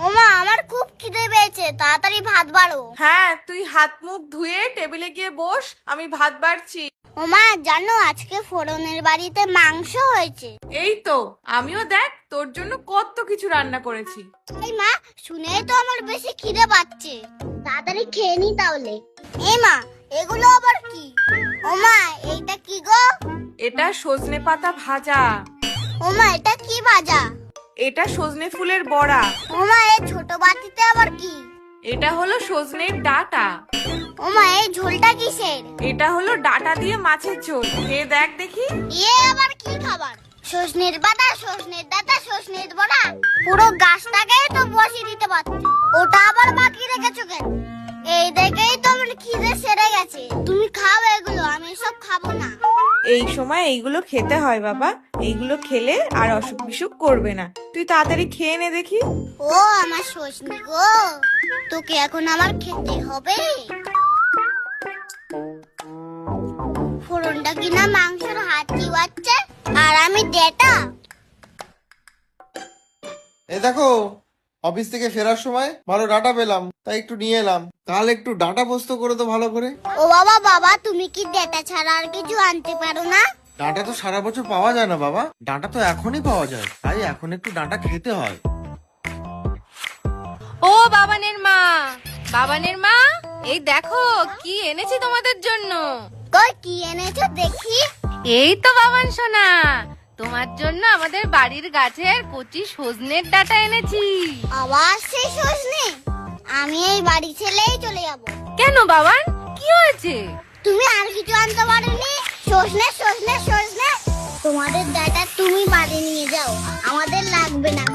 ওমা, আমার খুব খিদে পেয়েছে, তাড়াতাড়ি ভাত বাড়ো। হ্যাঁ, তুই হাত মুখ ধুয়ে টেবিলে গিয়ে বস, আমি ভাত বাড়ছি। ওমা, জানো আজকে ফোড়নের বাড়িতে মাংস হয়েছে। এই তো, আমিও দেখ তোর জন্য কত কিছু রান্না করেছি। এই মা, শুনেই তো আমার বেশি খিদে পাচ্ছে, তাড়াতাড়ি খেয়ে নি তাহলে। এই মা, এগুলো আবার কি? ওমা, এইটা কি গো? এটা সজনে পাতা ভাজা। ওমা, এটা কি ভাজা? এটা সজনে ফুলের বড়া। ওমা, এই ছোট বাটিতে আবার কি? এটা হলো সজনের ডাঁটা। ওমা, এই ঝোলটা কিসের? এটা হলো ডাঁটা দিয়ে মাছের ঝোল, খেয়ে দেখ দেখি। এ আবার কি খাবার? সজনের পাতা, সজনের ডাঁটা, সজনের বড়া, পুরো গাছটাকে তো বসিয়ে দিতে পারতে, ওটা আবার বাকি রেখেছো কেন? এই দেখেই তো আমার খিদে সেরে গেছে। তুমি খাও এগুলো, আমি সব খাবো না। এই সময় এইগুলো খেতে হয় বাবা, এইগুলো খেলে আর অসুখ বিসুখ করবে না। তুই তাড়াতাড়ি খেয়ে নে দেখি। ও আমার সজনি গো, তোকে এখন আমার খেতে হবে। ফোড়নটা কিনা মাংসের হাত চিবাচ্ছে, আর আমি ডেটা। এই দেখো, অফিস থেকে ফেরার সময় ভালো ডাটা পেলাম, তাই একটু নিয়ে এলাম। কাল একটু ডাটা পোস্ত করে তো ভালো করে। ও বাবা, বাবা তুমি কি ডেটা ছাড়া আর কিছু আনতে পারো না? ডাটা তো সারা বছর পাওয়া যায় না বাবা, ডাটা তো এখনই পাওয়া যায়, তাই এখন একটু ডাটা খেতে হয়। ও বাবানের মা, বাবানের মা, এই দেখো কি এনেছি তোমাদের জন্য। কই, কি এনেছো দেখি? এই তো বাবান সোনা, তোমার জন্য আমাদের বাড়ির গাছের কচি সজনের ডাঁটা এনেছি। আবার সেই সজনে? আমি এই বাড়ি ছেড়েই চলে যাব। কেন বাবান, কি হয়েছে? তুমি আর কিছু আনতে পারোনি? সজনে সজনে সজনে, তোমাদের ডাটা তুমি বাড়ি নিয়ে যাও, আমাদের লাগবে না।